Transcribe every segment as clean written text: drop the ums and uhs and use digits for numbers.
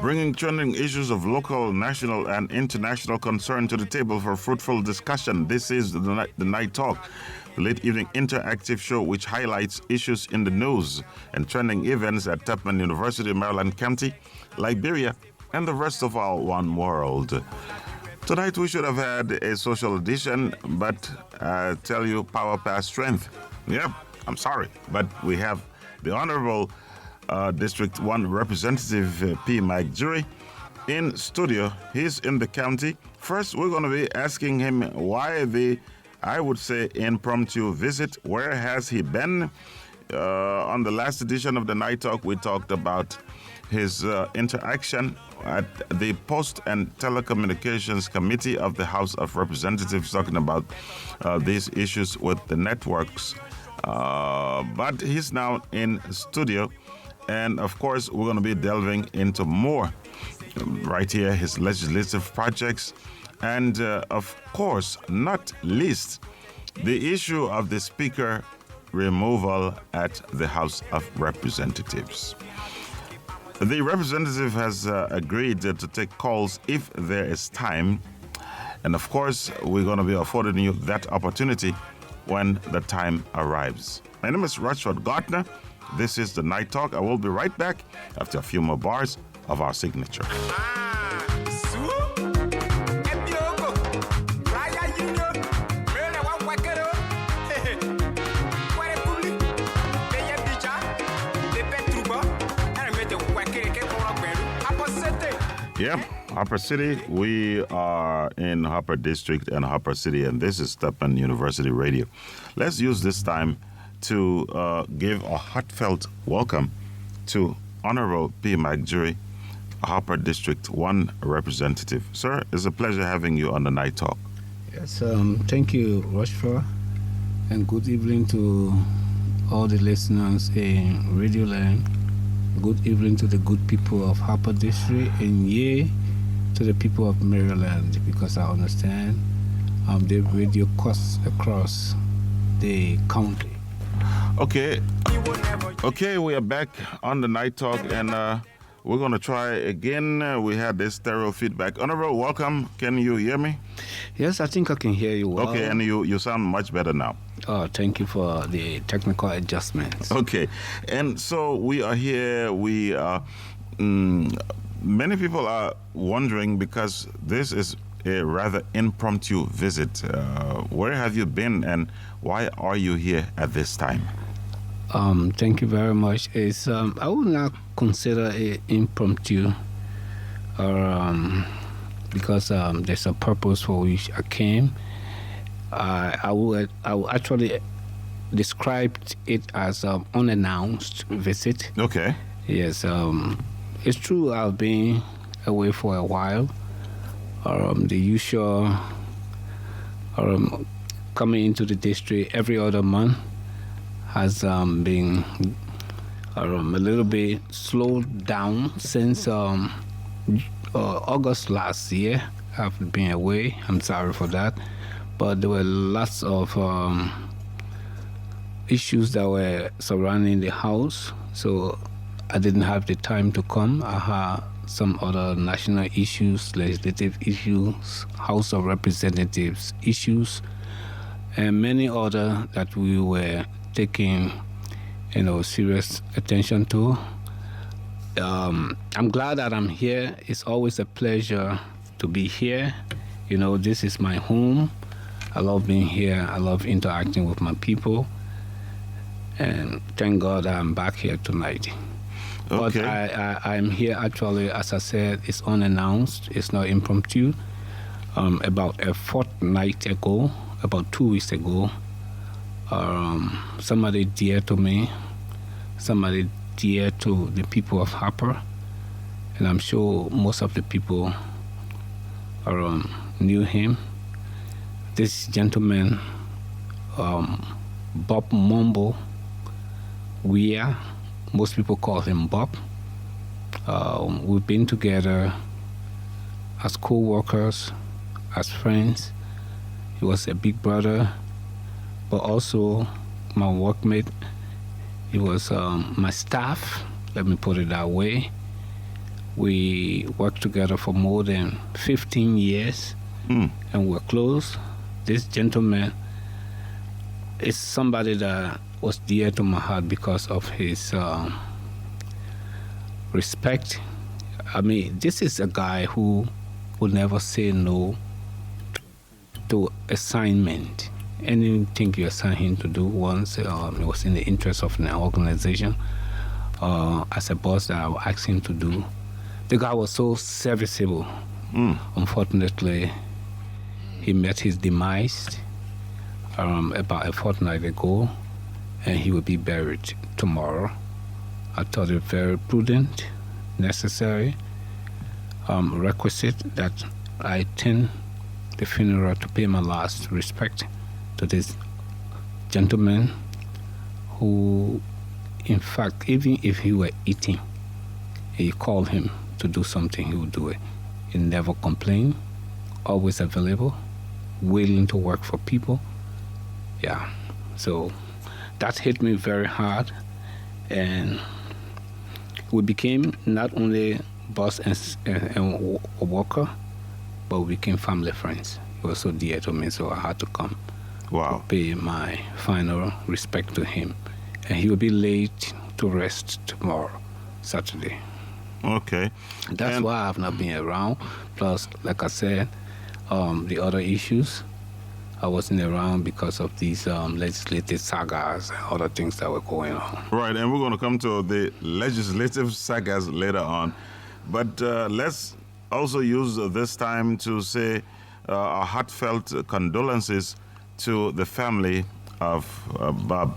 Bringing trending issues of local, national, and international concern to the table for fruitful discussion. This is the Night Talk, the late evening interactive show which highlights issues in the news and trending events at Tubman University, Maryland County, Liberia, and the rest of our one world. Tonight we should have had a social edition, but I tell you, power past strength. Yep, I'm sorry, but we have the Honorable District 1 Representative P Mike Jurry in studio. He's in the county. First, we're going to be asking him why the, I would say, impromptu visit. Where has he been? On the last edition of the Night Talk, we talked about his interaction at the Post and Telecommunications Committee of the House of Representatives, talking about these issues with the networks. But he's now in studio, and of course, we're going to be delving into more right here, his legislative projects, and of course, not least, the issue of the Speaker removal at the House of Representatives. The representative has agreed to take calls if there is time. And of course, we're going to be affording you that opportunity when the time arrives. My name is Rashford Gartner. This is the Night Talk. I will be right back after a few more bars of our signature. Yeah, Harper City. We are in Harper District and Harper City, and this is Tubman University Radio. Let's use this time to give a heartfelt welcome to Honorable P Mike Jurry, Harper District 1 Representative. Sir, it's a pleasure having you on the Night Talk. Yes, thank you, Rochefort, and good evening to all the listeners in Radio Land. Good evening to the good people of Harper District, and yea, to the people of Maryland, because I understand the radio cuts across the county. Okay, we are back on the Night Talk, and we're going to try again. We had this stereo feedback. Honorable, welcome. Can you hear me? Yes, I think I can hear you well. Okay, and you sound much better now. Oh, thank you for the technical adjustments. Okay, and so we are here. We are. Many people are wondering, because this is a rather impromptu visit. Where have you been, and why are you here at this time? Thank you very much. It's I would not consider it impromptu, because there's a purpose for which I came. I will actually describe it as an unannounced visit. Okay. Yes, it's true I've been away for a while. The usual coming into the district every other month has been a little bit slowed down since August last year. I've been away. I'm sorry for that. But there were lots of issues that were surrounding the house, so I didn't have the time to come. I had some other national issues, legislative issues, House of Representatives issues, and many other that we were taking, serious attention to. I'm glad that I'm here. It's always a pleasure to be here. This is my home. I love being here. I love interacting with my people. And thank God I'm back here tonight. Okay. But I'm here actually, as I said, it's unannounced. It's not impromptu. About a fortnight ago, about 2 weeks ago, somebody dear to me, somebody dear to the people of Harper, and I'm sure most of the people knew him. This gentleman, Bob Mumbo, most people call him Bob. We've been together as co-workers, as friends. He was a big brother, but also my workmate. He was my staff, let me put it that way. We worked together for more than 15 years, and we're close. This gentleman is somebody that was dear to my heart because of his respect. I mean, this is a guy who would never say no to assignment. Anything you assign him to do once, it was in the interest of an organization. As a boss that I would ask him to do. The guy was so serviceable. Unfortunately, he met his demise about a fortnight ago, and he will be buried tomorrow. I thought it very prudent, necessary, requisite that I attend the funeral to pay my last respect to this gentleman who, in fact, even if he were eating, and you called him to do something, he would do it. He never complained, always available, willing to work for people. Yeah, so that hit me very hard, and we became not only boss and worker, but we became family friends. He was so dear to me, so I had to come. Wow. To pay my final respect to him. And he will be late to rest tomorrow, Saturday. Okay. That's why I've not been around. Plus, like I said, the other issues, I wasn't around because of these legislative sagas and other things that were going on. Right, and we're going to come to the legislative sagas later on. But let's also use this time to say our heartfelt condolences to the family of Bob.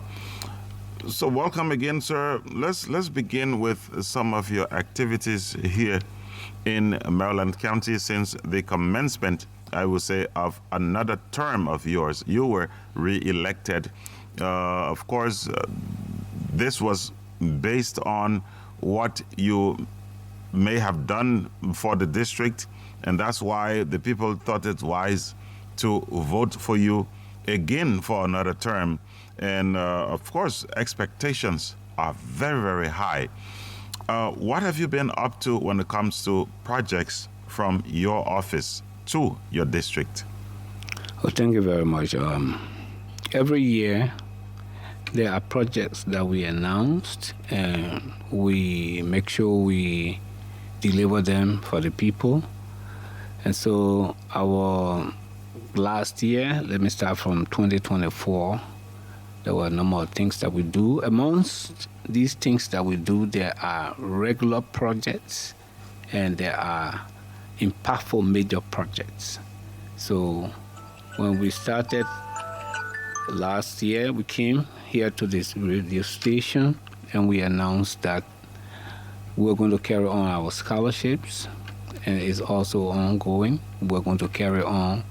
So welcome again, sir. Let's begin with some of your activities here in Maryland County since the commencement, I would say, of another term of yours. You were re-elected. Of course, this was based on what you may have done for the district, and that's why the people thought it wise to vote for you again for another term. And of course, expectations are very, very high. What have you been up to when it comes to projects from your office to your district? Well, thank you very much. Every year, there are projects that we announced, and we make sure we deliver them for the people. And so our last year, let me start from 2024, there were a number of things that we do. Amongst these things that we do, there are regular projects and there are impactful major projects. So when we started last year, we came here to this radio station and we announced that we're going to carry on our scholarships, and it's also ongoing. We're going to carry on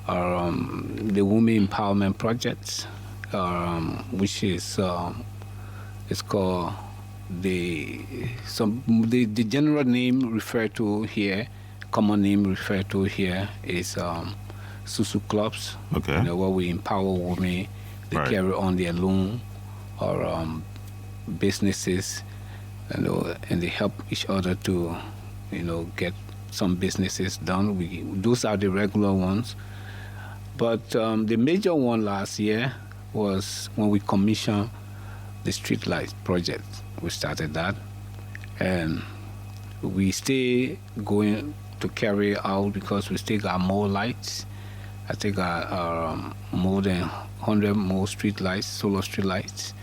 our, the Women Empowerment Projects, which is it's called the general name referred to here, common name referred to here is Susu Clubs. Okay. You know, where we empower women to Right. carry on their loan or businesses, you know, and they help each other to, you know, get some businesses done. Those are the regular ones. But the major one last year was when we commissioned the street light project. We started that, and we stay going to carry out because we still got more lights. I think more than 100 more street lights, solar street lights,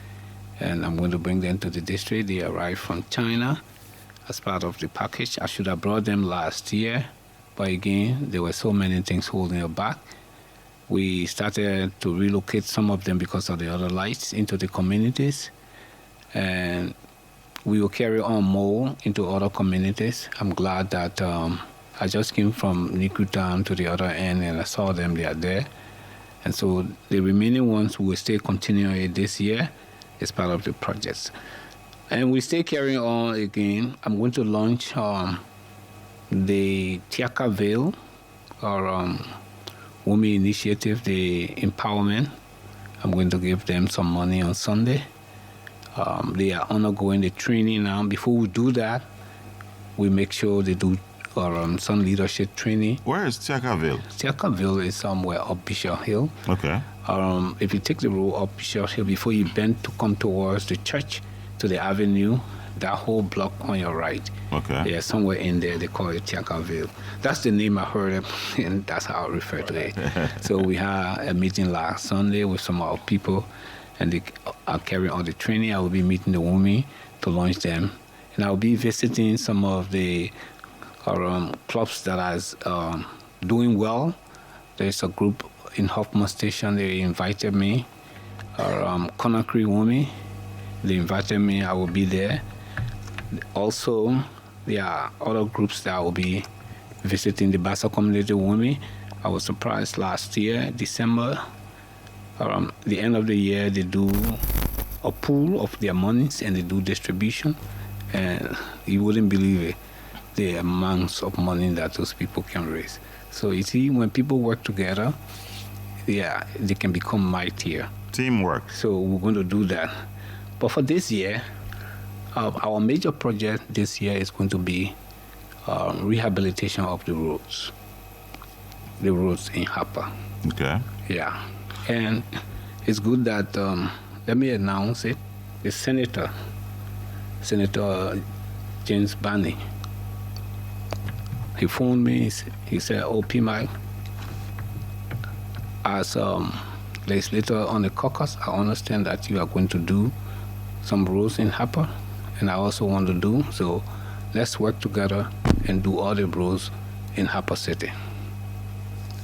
and I'm going to bring them to the district. They arrived from China as part of the package. I should have brought them last year, but again, there were so many things holding it back. We started to relocate some of them because of the other lights into the communities, and we will carry on more into other communities. I'm glad that I just came from Kru Town to the other end and I saw them, they are there. And so the remaining ones will stay continuing this year as part of the projects. And we stay carrying on again. I'm going to launch the Tiaka Vale, or Women Initiative, the empowerment. I'm going to give them some money on Sunday. They are undergoing the training now. Before we do that, we make sure they do some leadership training. Where is Tiakaville? Tiakaville is somewhere up Bishop Hill. Okay. If you take the road up Bishop Hill before you bend to come towards the church, to the avenue, that whole block on your right. Okay. Yeah, somewhere in there, they call it Tiakaville. That's the name I heard, and that's how I refer to it. So we had a meeting last Sunday with some of our people, and they are carrying on the training. I will be meeting the women to launch them. And I will be visiting some of the clubs that are doing well. There's a group in Hoffman Station. They invited me. Conakry women. They invited me. I will be there. Also, there are other groups that will be visiting the Bassa community women. I was surprised last year, December. Around the end of the year, they do a pool of their monies and they do distribution. And you wouldn't believe it, the amounts of money that those people can raise. So you see, when people work together, yeah, they can become mightier. Teamwork. So we're going to do that. But for this year, our major project this year is going to be rehabilitation of the roads in Harper. Okay. Yeah. And it's good that, let me announce it, the Senator James Biney, he phoned me, he said, "Oh, P Mike, as legislator on the caucus, I understand that you are going to do some roads in Harper, and I also want to do, so let's work together and do all the roads in Harper City."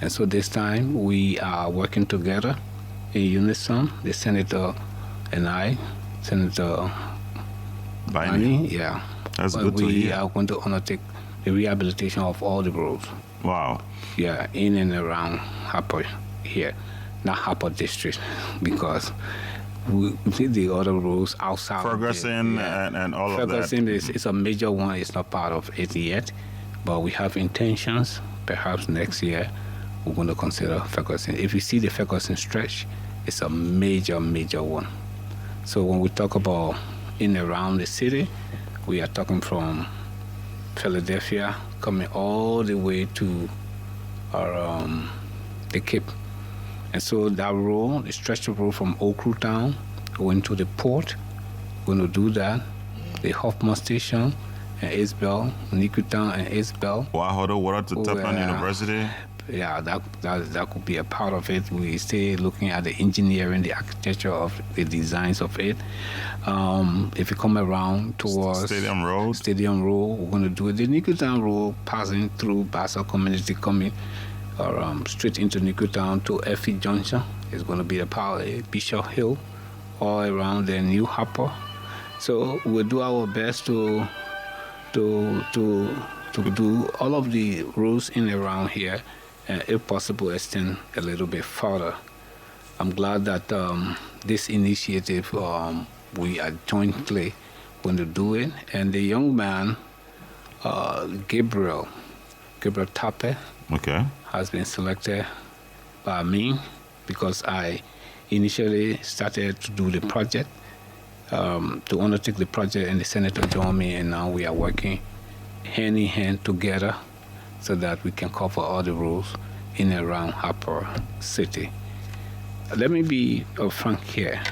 And so this time we are working together in unison, the senator and I, Senator Biney, yeah. That's good to hear. We are going to undertake the rehabilitation of all the roads. Wow. Yeah, in and around Harper here, not Harper District, because we did the other roads outside. Ferguson and all of that. Ferguson is a major one. It's not part of it yet, but we have intentions. Perhaps next year we're going to consider Ferguson. If you see the Ferguson stretch, it's a major, major one. So when we talk about in and around the city, we are talking from Philadelphia, coming all the way to the Cape. And so that road, the stretch of road from Old Kru Town going to the port, we're going to do that. The Hoffman Station and Isbell, Kru Town and Isbell. Wahodo, water to Tubman University. Yeah, that could be a part of it. We stay looking at the engineering, the architecture of the designs of it. If you come around towards Stadium Road, we're going to do it. The Kru Town Road passing through Bassa community, coming straight into Kru Town to Effie Junction is going to be a part of Bishop Hill, all around the New Harper. So we'll do our best to do all of the roads in and around here, and if possible, extend a little bit further. I'm glad that this initiative, we are jointly going to do it. And the young man, Gabriel Tappe, okay, has been selected by me because I initially started to do the project, to undertake the project, and the senator joined me, and now we are working hand in hand together so that we can cover all the roads in and around Harper City. Let me be frank here.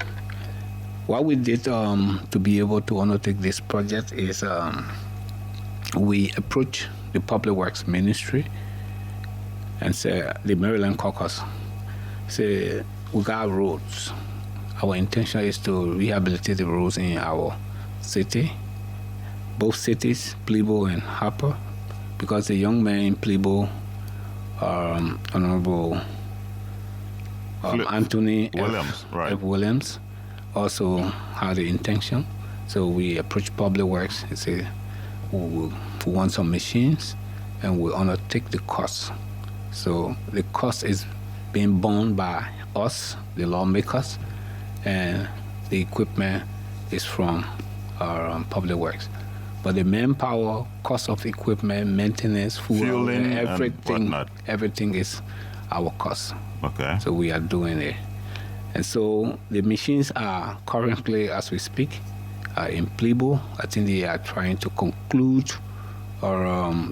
What we did to be able to undertake this project is we approached the Public Works Ministry and said, the Maryland caucus, say, we got roads. Our intention is to rehabilitate the roads in our city, both cities, Plebo and Harper, because the young man in Plebo, Honorable Anthony Williams, F. Williams, also had the intention. So we approached Public Works and said, we want some machines and we'll undertake the cost. So the cost is being borne by us, the lawmakers, and the equipment is from our Public Works. But the manpower, cost of equipment, maintenance, fueling, everything is our cost. Okay. So we are doing it. And so the machines are currently, as we speak, in Plebo. I think they are trying to conclude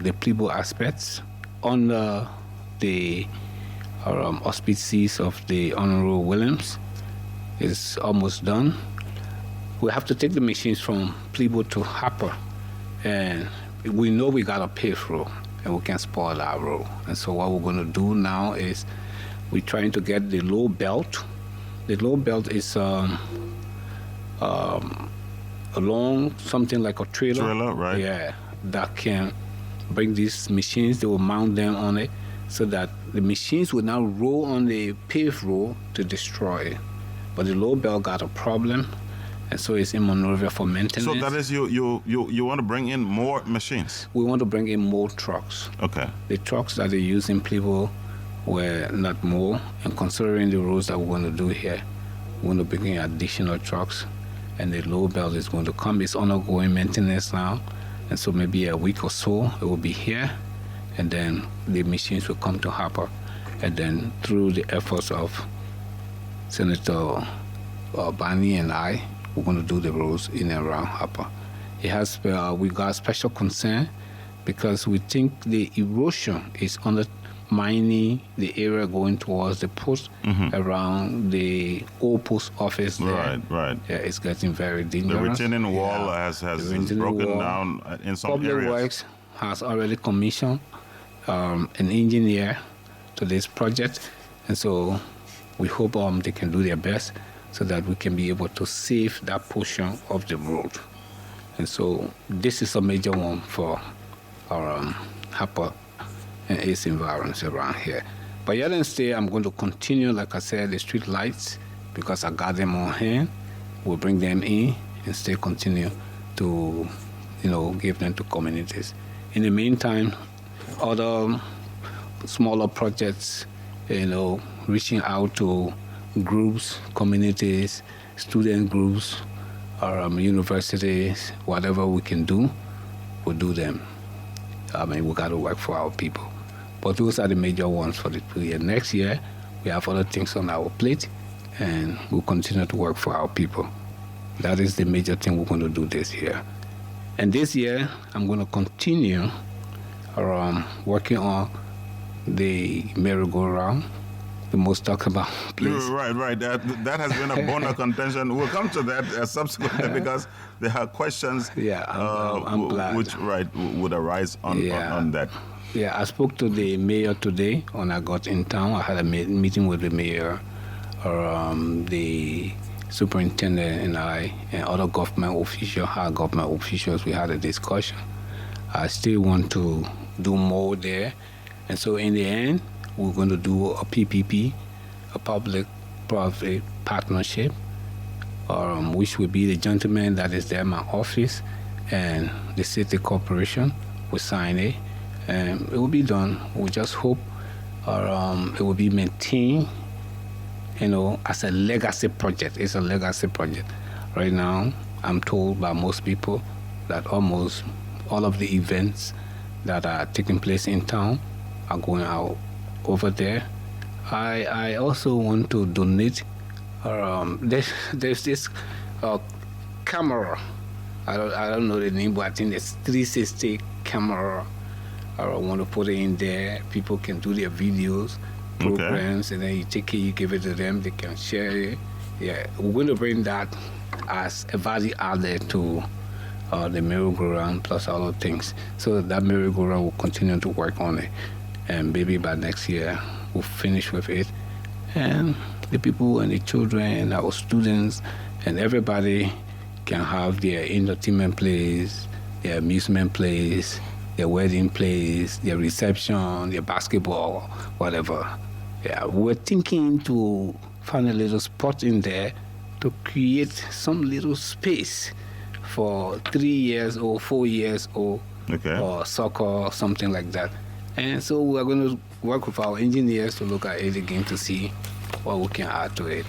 the Plebo aspects under the auspices of the Honorable Williams. It's almost done. We have to take the machines from Plebo to Harper, and we know we got a paved road, and we can spoil that road. And so what we're going to do now is we're trying to get the low belt. The low belt is along something like a trailer. Trailer, right? Yeah, that can bring these machines. They will mount them on it so that the machines will now roll on the paved road to destroy it. But the low belt got a problem, and so it's in maneuver for maintenance. So that is you want to bring in more machines? We want to bring in more trucks. Okay. The trucks that they use in Plebo were not more, and considering the roads that we're going to do here, we're going to bring in additional trucks, and the low belt is going to come. It's ongoing maintenance now, and so maybe a week or so it will be here, and then the machines will come to Harper, and then through the efforts of Senator Biney and I, we're going to do the roads in and around Harper. We got special concern because we think the erosion is undermining the area going towards the post around the old post office there. Right. Yeah, it's getting very dangerous. The retaining wall has broken down in some Public areas. Works has already commissioned an engineer to this project, and so we hope they can do their best so that we can be able to save that portion of the road. And so this is a major one for our Harper and its environs around here. But yet and stay, I'm going to continue, like I said, the street lights, because I got them on hand. We'll bring them in and still continue to, give them to communities. In the meantime, other smaller projects, reaching out to groups, communities, student groups, or universities, whatever we can do, we'll do them. We got to work for our people. But those are the major ones for the 2 years. Next year, we have other things on our plate, and we'll continue to work for our people. That is the major thing we're going to do this year. And this year, I'm going to continue working on the merry-go-round, the most talked about place. Right. That has been a bone of contention. We'll come to that subsequently because there are questions I'm glad. which would arise on that. Yeah, I spoke to the mayor today when I got in town. I had a meeting with the mayor, the superintendent and I, and other government officials, high government officials. We had a discussion. I still want to do more there. And so in the end, we're going to do a PPP, a public-private partnership, which will be the gentleman that is there in my office and the city corporation will sign it, and it will be done. We just hope it will be maintained, as a legacy project. It's a legacy project. Right now, I'm told by most people that almost all of the events that are taking place in town are going out over there. I also want to donate. There's this camera. I don't know the name, but I think it's 360 camera. I want to put it in there. People can do their videos, programs, and then you take it, you give it to them. They can share it. Yeah, we're going to bring that as a value added to the merry-go-round plus other things. So that merry-go-round will continue to work on it. And maybe by next year, we'll finish with it. And the people and the children and our students and everybody can have their entertainment place, their amusement place, their wedding place, their reception, their basketball, whatever. Yeah, we're thinking to find a little spot in there to create some little space for 3 years old, 4 years old, or soccer or something like that. And so we're going to work with our engineers to look at it again to see what we can add to it.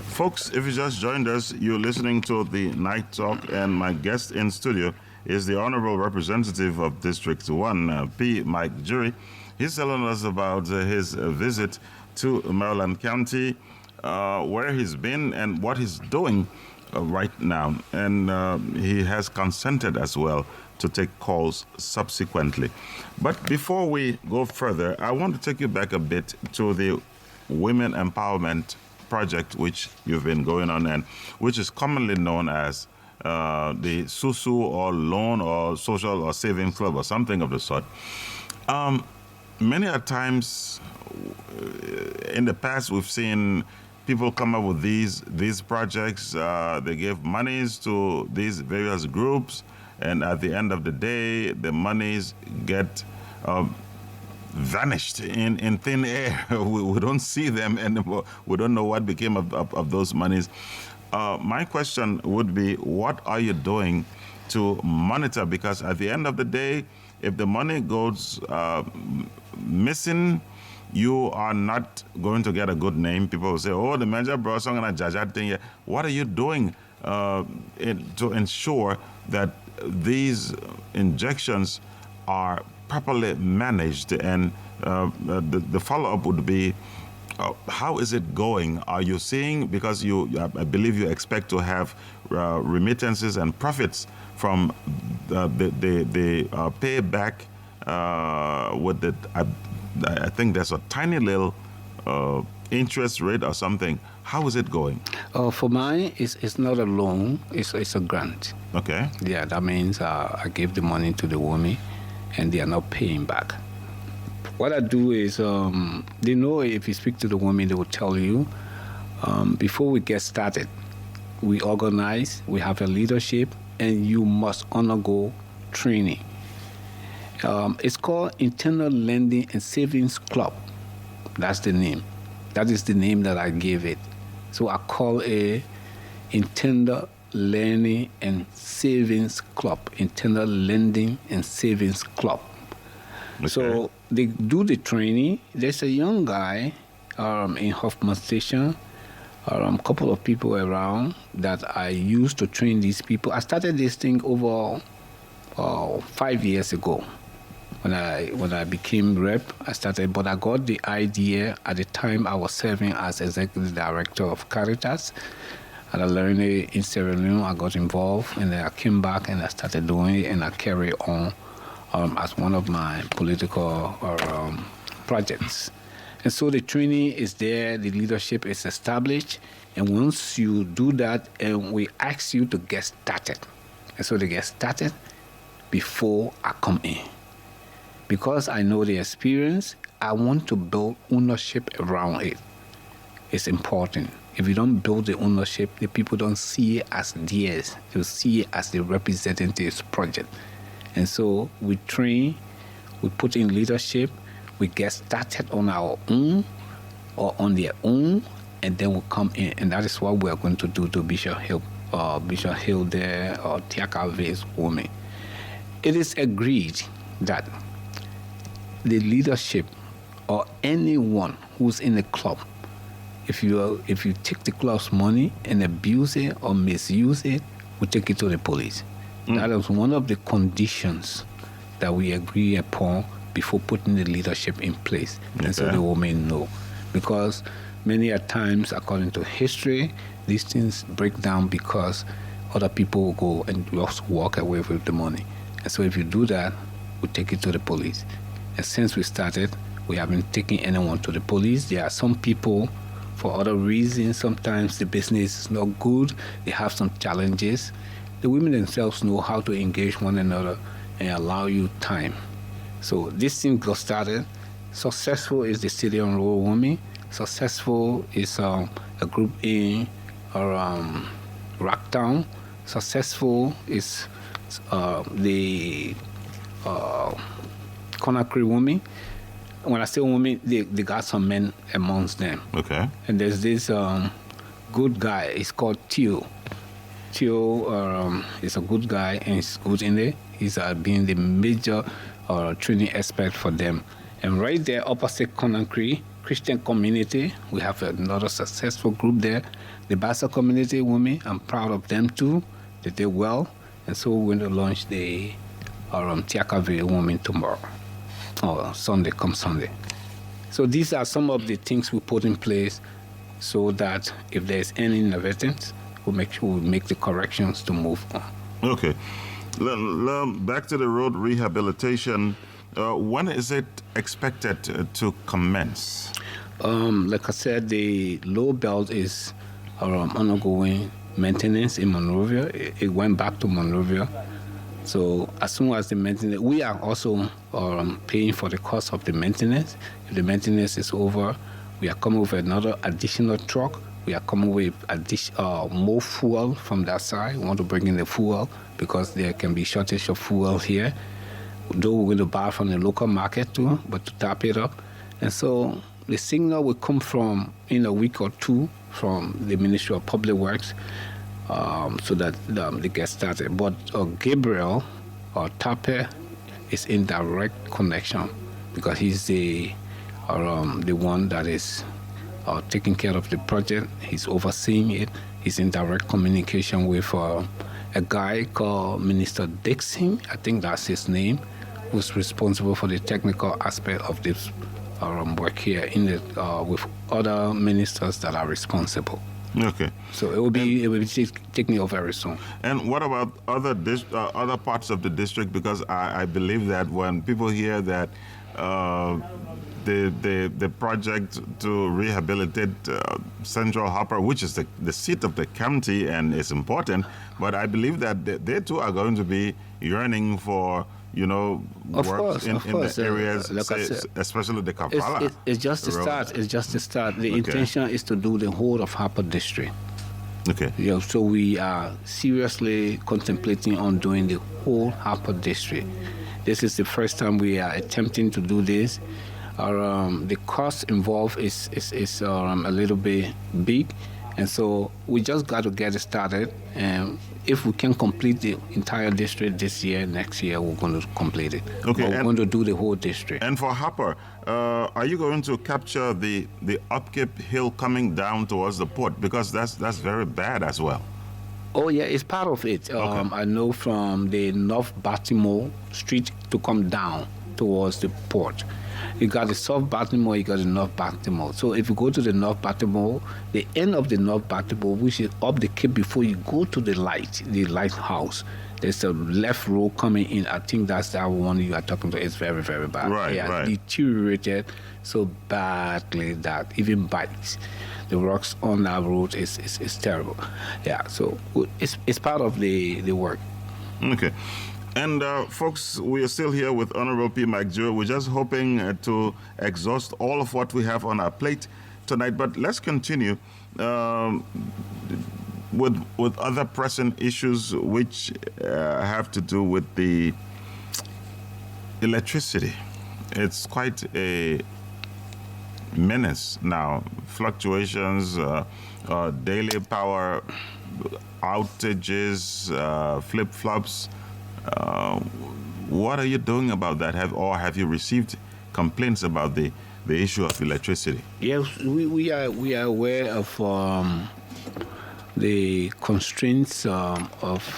Folks, if you just joined us, you're listening to the Night Talk, and my guest in studio is the Honorable Representative of District 1, P Mike Jurry. He's telling us about his visit to Maryland County, where he's been and what he's doing right now. And he has consented as well to take calls subsequently. But before we go further, I want to take you back a bit to the Women Empowerment Project, which you've been going on, and which is commonly known as the SUSU or Loan or Social or Savings Club or something of the sort. Many a times in the past, we've seen people come up with these projects. They give monies to these various groups, and at the end of the day, the monies get vanished in thin air. We don't see them anymore. We don't know what became of those monies. My question would be, what are you doing to monitor? Because at the end of the day, if the money goes missing, you are not going to get a good name. People will say, oh, the manager brought something and a judge thing. What are you doing to ensure that these injections are properly managed? And the follow-up would be, how is it going? Are you seeing, because I believe you expect to have remittances and profits from the payback with the, I think there's a tiny little interest rate or something. How is it going? For mine, it's not a loan, it's a grant. Okay. Yeah, that means I give the money to the woman and they are not paying back. What I do is, they know if you speak to the woman, they will tell you, before we get started, we organize, we have a leadership, and you must undergo training. It's called Internal Lending and Savings Club. That's the name. That is the name that I gave it. So I call it Internal Lending and Savings Club. Internal Lending and Savings Club. Okay. So they do the training. There's a young guy in Hoffman Station, a couple of people around that I used to train these people. I started this thing over 5 years ago. When I became rep, I started, but I got the idea at the time I was serving as executive director of Caritas. And I learned it in Sierra Leone. I got involved, and then I came back and I started doing it, and I carry on as one of my political projects. And so the training is there, the leadership is established, and once you do that, and we ask you to get started. And so they get started before I come in. Because I know the experience, I want to build ownership around it. It's important. If you don't build the ownership, the people don't see it as theirs. They see it as the representative's project. And so we train, we put in leadership, we get started on our own or on their own, and then we come in. And that is what we are going to do to Bishop Hill there, or Tiakave's woman. It is agreed that the leadership or anyone who's in the club, if you take the club's money and abuse it or misuse it, we take it to the police. That is one of the conditions that we agree upon before putting the leadership in place. Okay. And so the women know. Because many a times, according to history, these things break down because other people will go and just walk away with the money. And so if you do that, we take it to the police. And since we started, we haven't taken anyone to the police. There are some people, for other reasons, sometimes the business is not good, they have some challenges. The women themselves know how to engage one another and allow you time. So this thing got started. Successful is the Stadium Road Women. Successful is a group in Rocktown. Successful is the Conakry women. When I say women, they got some men amongst them. Okay. And there's this good guy. It's called Theo. Theo is a good guy and he's good in there. He's being the major training expert for them. And right there, opposite Conakry Christian community, we have another successful group there. The Bassa community women, I'm proud of them too. They did well. And so we're going to launch the Tiakave women tomorrow, or Sunday, come Sunday. So these are some of the things we put in place so that if there's any inadvertence, we'll make sure we make the corrections to move on. Okay. Back to the road rehabilitation. When is it expected to commence? Like I said, the low belt is undergoing maintenance in Monrovia. It went back to Monrovia. So as soon as the maintenance, we are also paying for the cost of the maintenance. If the maintenance is over, we are coming with another additional truck. We are coming with more fuel from that side. We want to bring in the fuel because there can be shortage of fuel here. Though we're going to buy from the local market too, but to tap it up. And so the signal will come from in a week or two from the Ministry of Public Works so that they get started. But Gabriel or Tape is in direct connection because he's the one that is taking care of the project. He's overseeing it. He's in direct communication with a guy called Minister Dixon, I think that's his name, who's responsible for the technical aspect of this work here with other ministers that are responsible. Okay. So it will be taking over very soon. And what about other parts of the district? Because I believe that when people hear that the project to rehabilitate Central Harper, which is the seat of the county and is important, but I believe that they too are going to be yearning for works in the areas, especially the Kampala. It's just the start. It's just the start. The intention is to do the whole of Harper District. Okay. So we are seriously contemplating on doing the whole Harper District. This is the first time we are attempting to do this. The cost involved is a little bit big, and so we just got to get it started. And if we can complete the entire district this year, next year we're going to complete it. Okay, we're going to do the whole district. And for Harper, are you going to capture the upkeep hill coming down towards the port, because that's very bad as well? Oh yeah, it's part of it. I know from the North Baltimore Street to come down towards the port. You got the South Baltimore, you got the North Baltimore. So if you go to the North Baltimore, the end of the North Baltimore, which is up the cape before you go to the lighthouse, there's a left road coming in. I think that's that one you are talking to. It's very, very bad. Right, it has right. deteriorated so badly that even bites. The rocks on that road is terrible. Yeah, so it's part of the work. Okay. And folks, we are still here with Honorable P Mike Jurry. We're just hoping to exhaust all of what we have on our plate tonight. But let's continue with other pressing issues which have to do with the electricity. It's quite a menace now. Fluctuations, daily power outages, flip-flops. What are you doing about that? Have you received complaints about the issue of electricity? Yes, we are aware of the constraints of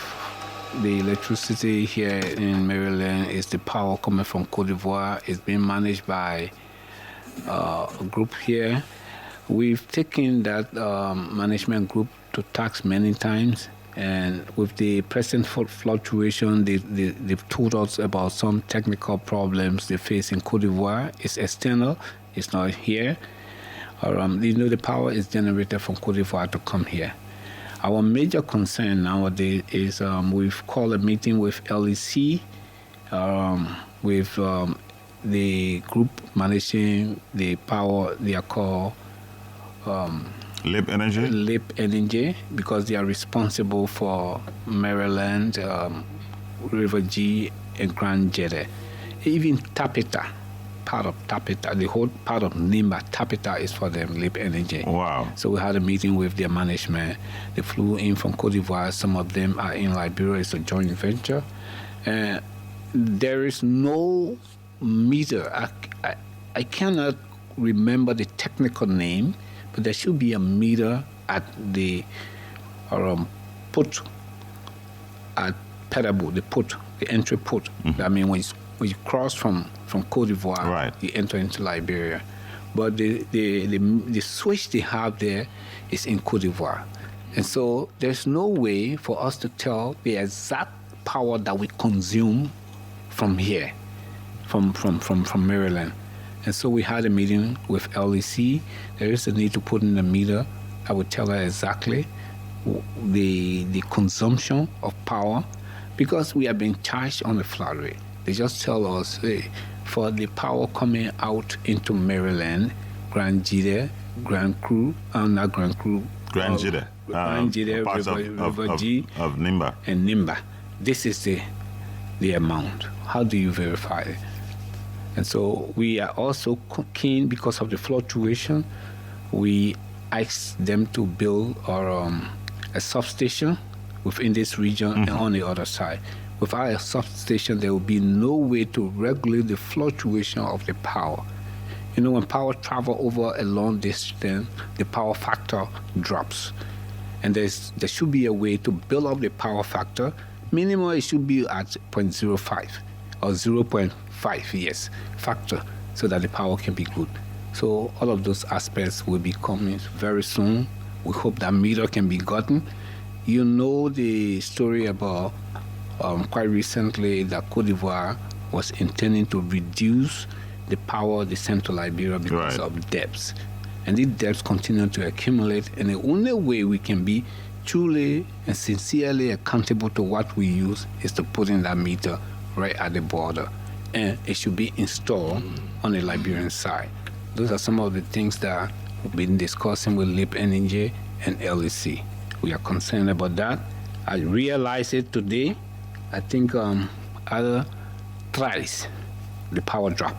the electricity here in Maryland. Is the power coming from Cote d'Ivoire? It's being managed by a group here. We've taken that management group to task many times. And with the present fluctuation, they've told us about some technical problems they face in Cote d'Ivoire. It's external, it's not here. The power is generated from Cote d'Ivoire to come here. Our major concern nowadays is we've called a meeting with LEC, with the group managing the power. They are called Lip Energy, because they are responsible for Maryland, River G, and Grand Jede. Even Tapeta, part of Tapeta, the whole part of Nimba, Tapeta is for them, Lip Energy. Wow. So we had a meeting with their management. They flew in from Cote d'Ivoire. Some of them are in Liberia. It's a joint venture. There is no meter. I cannot remember the technical name, but there should be a meter at the port at Pedabo, the entry port. Mm-hmm. I mean, when you cross from Cote d'Ivoire, right, you enter into Liberia. But the switch they have there is in Cote d'Ivoire. And so there's no way for us to tell the exact power that we consume from here, from Maryland. And so we had a meeting with LEC. There is a need to put in a meter. I would tell her exactly the consumption of power, because we are being charged on the flat rate. They just tell us, hey, for the power coming out into Maryland, Grand Jide, Grand Kru, not Grand Kru, Grand Jide, parts River G, of Nimba. And Nimba. This is the amount. How do you verify it? And so we are also keen, because of the fluctuation, we asked them to build a substation within this region and on the other side. Without a substation, there will be no way to regulate the fluctuation of the power. You know, when power travels over a long distance, the power factor drops. And there should be a way to build up the power factor. Minimum, it should be at 0.05 or 0.5, yes, factor, so that the power can be good. So all of those aspects will be coming very soon. We hope that meter can be gotten. You know the story about quite recently that Cote d'Ivoire was intending to reduce the power of the Central Liberia because of debts. And these debts continue to accumulate, and the only way we can be truly and sincerely accountable to what we use is to put in that meter right at the border. And it should be installed on the Liberian side. Those are some of the things that we've been discussing with LIP Energy and LEC. We are concerned about that. I realized it today. I think other thrice the power drop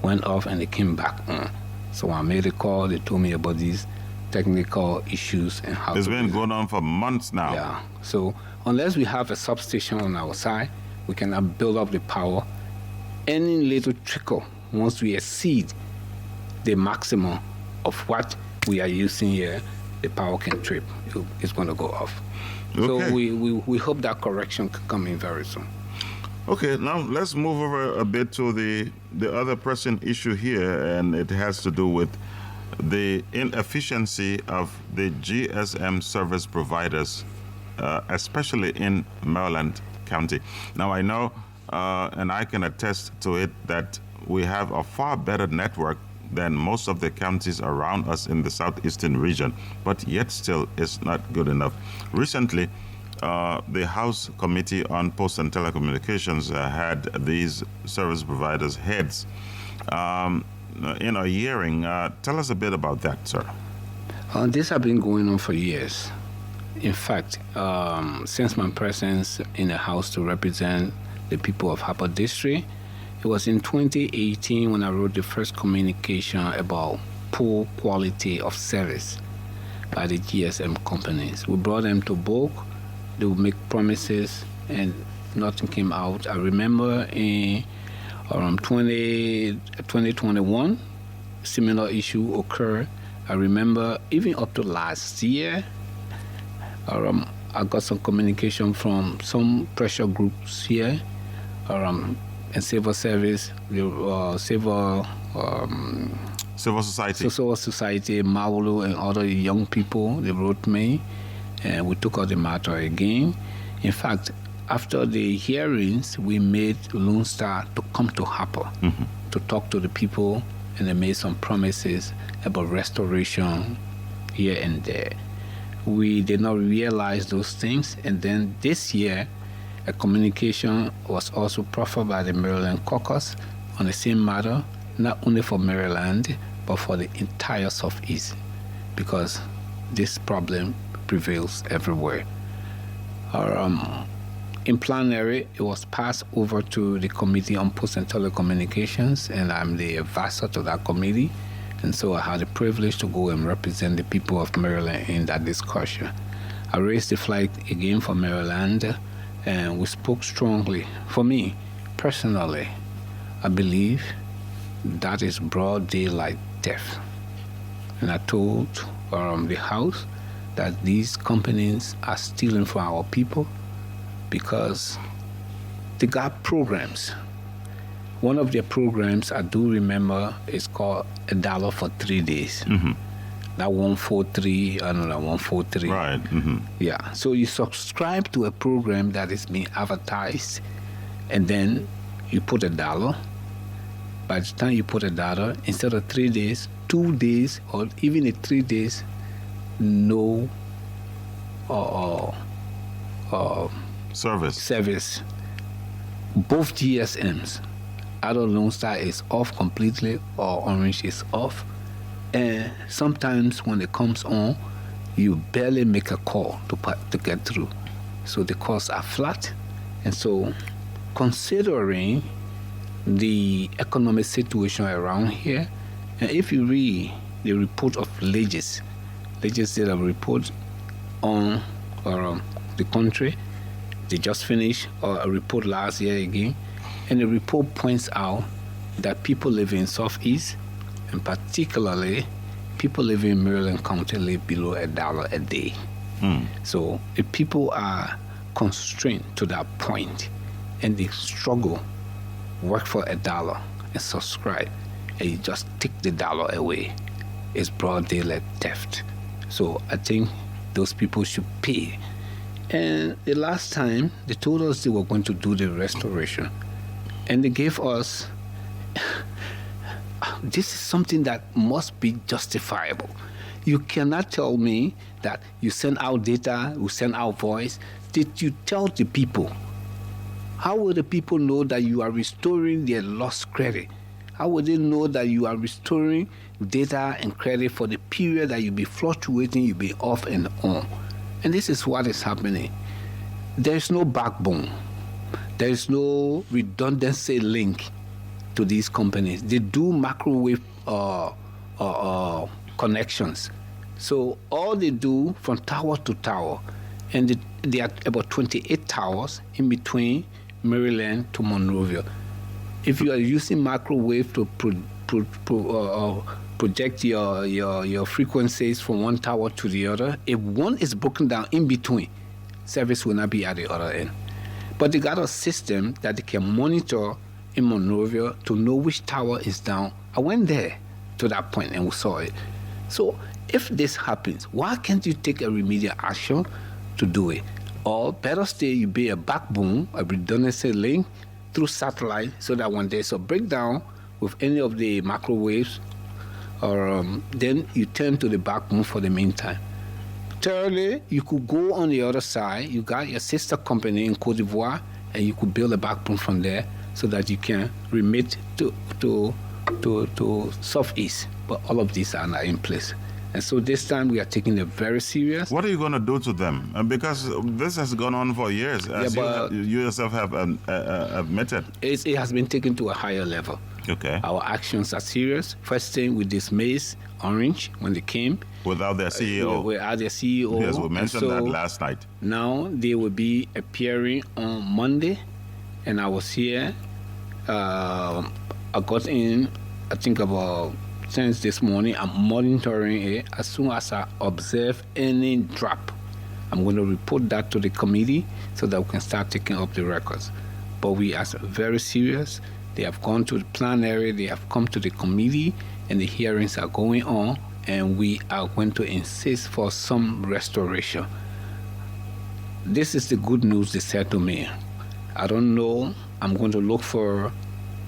went off and it came back on. So when I made a call, they told me about these technical issues and how it's been going on for months now. Yeah. So unless we have a substation on our side, we cannot build up the power. Any little trickle, once we exceed the maximum of what we are using here, the power can trip. It's going to go off. Okay. So we hope that correction can come in very soon. Okay, now let's move over a bit to the other pressing issue here, and it has to do with the inefficiency of the GSM service providers, especially in Maryland County. Now I know, and I can attest to it, that we have a far better network than most of the counties around us in the southeastern region, but yet still it's not good enough. Recently, the House Committee on Posts and Telecommunications had these service providers' heads in a hearing. Tell us a bit about that, sir. This has been going on for years. In fact, since my presence in the House to represent the people of Harper District, it was in 2018 when I wrote the first communication about poor quality of service by the GSM companies. We brought them to book. They would make promises and nothing came out. I remember in around 2021, similar issue occurred. I remember even up to last year, I got some communication from some pressure groups here and civil service, civil society, Maulu, and other young people. They wrote me, and we took out the matter again. In fact, after the hearings, we made Lone Star to come to Harper to talk to the people, and they made some promises about restoration here and there. We did not realize those things, and then this year, a communication was also proffered by the Maryland caucus on the same matter, not only for Maryland, but for the entire Southeast, because this problem prevails everywhere. In plenary, it was passed over to the Committee on Posts and Telecommunications, and I'm the advisor to that committee, and so I had the privilege to go and represent the people of Maryland in that discussion. I raised the flag again for Maryland, and we spoke strongly. For me, personally, I believe that is broad daylight theft. And I told the House that these companies are stealing from our people because they got programs. One of their programs I do remember is called $1 for 3 days. that 143, another 143. Right. Yeah. So you subscribe to a program that is being advertised, and then you put $1. By the time you put $1, instead of 3 days, 2 days, or even 3 days, no service. Both GSMs, either Lone Star is off completely or Orange is off. And sometimes when it comes on, you barely make a call to get through. So the calls are flat. And so, considering the economic situation around here, and if you read the report of Legis did a report on the country. They just finished a report last year again, and the report points out that people living in Southeast, and particularly people living in Maryland County, live below $1 a day. So if people are constrained to that point, and they struggle, work for $1 and subscribe, and you just take the $1 away, it's broad daylight theft. So I think those people should pay. And the last time, they told us they were going to do the restoration. And they gave us, this is something that must be justifiable. You cannot tell me that you send out data, you send out voice. Did you tell the people? How will the people know that you are restoring their lost credit? How will they know that you are restoring data and credit for the period that you'll be fluctuating, you'll be off and on? And this is what is happening. There's no backbone. There's no redundancy link to these companies. They do microwave connections. So all they do from tower to tower, and they are about 28 towers in between Maryland to Monrovia. If you are using microwave to project your frequencies from one tower to the other, if one is broken down in between, service will not be at the other end. But they got a system that they can monitor in Monrovia to know which tower is down. I went there to that point and we saw it. So if this happens, why can't you take a remedial action to do it? Or better still, you be a backbone, a redundancy link through satellite, so that when there's a breakdown with any of the microwaves, or then you turn to the backbone for the meantime. Thirdly, you could go on the other side. You got your sister company in Cote d'Ivoire, and you could build a backbone from there so that you can remit to Southeast. But all of these are not in place. And so this time we are taking it very serious. What are you going to do to them? Because this has gone on for years, as you yourself have admitted. It has been taken to a higher level. Okay. Our actions are serious. First thing, we dismissed Orange when they came. Without their CEO. Without their CEO. Yes, we mentioned that last night. Now they will be appearing on Monday, and I was here. I got in, I think about since this morning. I'm monitoring it. As soon as I observe any drop, I'm going to report that to the committee so that we can start taking up the records. But we are very serious. They have gone to the plan area, they have come to the committee, and the hearings are going on, and we are going to insist for some restoration. This is the good news they said to me. I don't know. I'm going to look for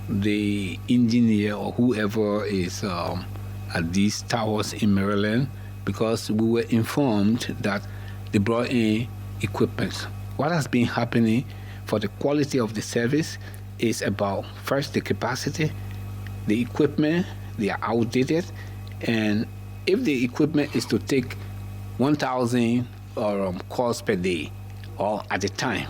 the engineer or whoever is at these towers in Maryland, because we were informed that they brought in equipment. What has been happening for the quality of the service is about, first, the capacity, the equipment, they are outdated, and if the equipment is to take 1,000 calls per day or at a time,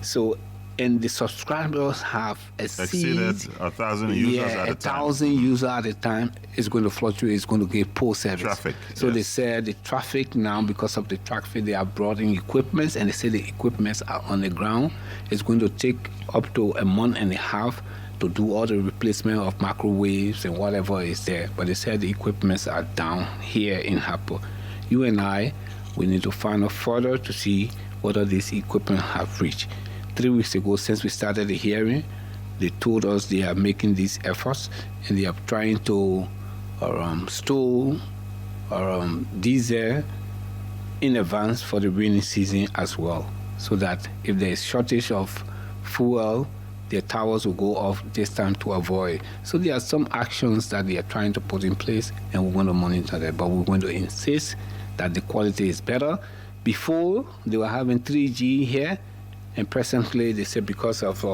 so, and the subscribers have exceeded 1,000 users at a time. 1,000 users at a time. It's going to fluctuate. It's going to give poor service. Traffic. So They said the traffic now, because of the traffic, they have brought in equipment, and they say the equipments are on the ground. It's going to take up to a month and a half to do all the replacement of microwaves and whatever is there. But they said the equipments are down here in Harper. You and I, we need to find out further to see whether this equipment have reached. 3 weeks ago, since we started the hearing, they told us they are making these efforts, and they are trying to store diesel in advance for the rainy season as well, so that if there is shortage of fuel, their towers will go off this time to avoid. So there are some actions that they are trying to put in place, and we're going to monitor that. But we're going to insist that the quality is better. Before, they were having 3G here, and presently they say because of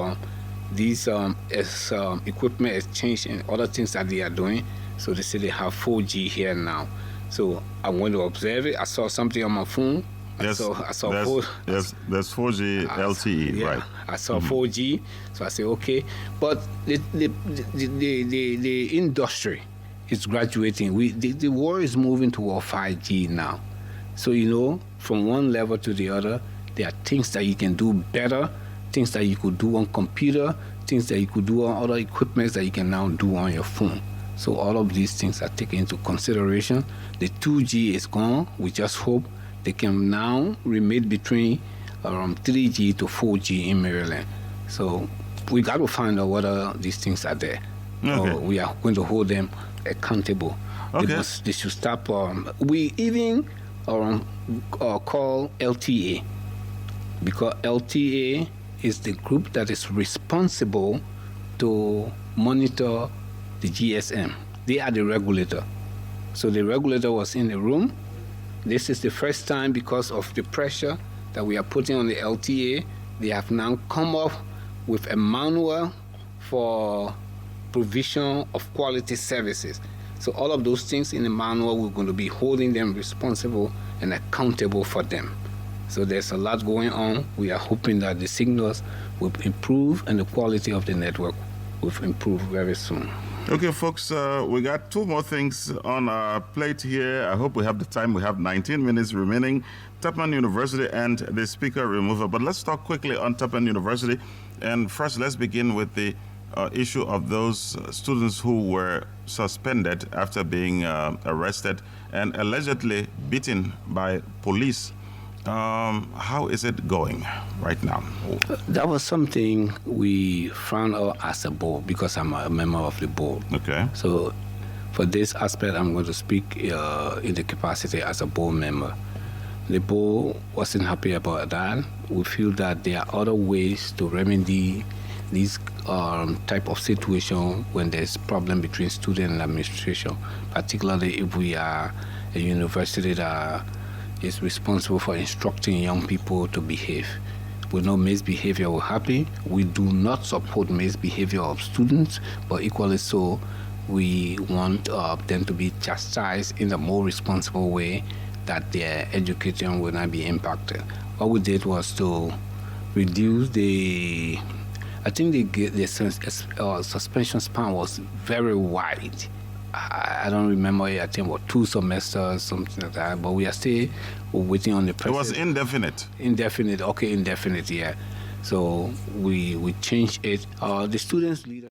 these equipment has changed and other things that they are doing, so they say they have 4G here now. So I'm going to observe it. I saw something on my phone. Yes, I saw there's 4G LTE, yeah, right? I saw 4G, so I said okay. But the industry is graduating. The world is moving toward 5G now. So from one level to the other, there are things that you can do better, things that you could do on computer, things that you could do on other equipment that you can now do on your phone. So all of these things are taken into consideration. The 2G is gone. We just hope they can now remain between 3G to 4G in Maryland. So we got to find out whether these things are there. Okay. We are going to hold them accountable. Okay. They should stop. We even call LTA, because LTA is the group that is responsible to monitor the GSM. They are the regulator. So the regulator was in the room. This is the first time, because of the pressure that we are putting on the LTA, they have now come up with a manual for provision of quality services. So all of those things in the manual, we're going to be holding them responsible and accountable for them. So there's a lot going on. We are hoping that the signals will improve and the quality of the network will improve very soon. Okay, folks, we got two more things on our plate here. I hope we have the time. We have 19 minutes remaining. Tubman University and the speaker removal. But let's talk quickly on Tubman University. And first, let's begin with the issue of those students who were suspended after being arrested and allegedly beaten by police. How is it going right now? That was something we found out as a board, because I'm a member of the board. Okay. So for this aspect, I'm going to speak in the capacity as a board member. The board wasn't happy about that. We feel that there are other ways to remedy these type of situation when there's problem between student and administration, particularly if we are a university that is responsible for instructing young people to behave. We know misbehavior will happen. We do not support misbehavior of students, but equally so, we want them to be chastised in a more responsible way, that their education will not be impacted. What we did was to reduce the suspension span was very wide. I don't remember, I think about 2 semesters, something like that, but we are still waiting on the president. It was indefinite. Indefinite, yeah. So we changed it. The students' leader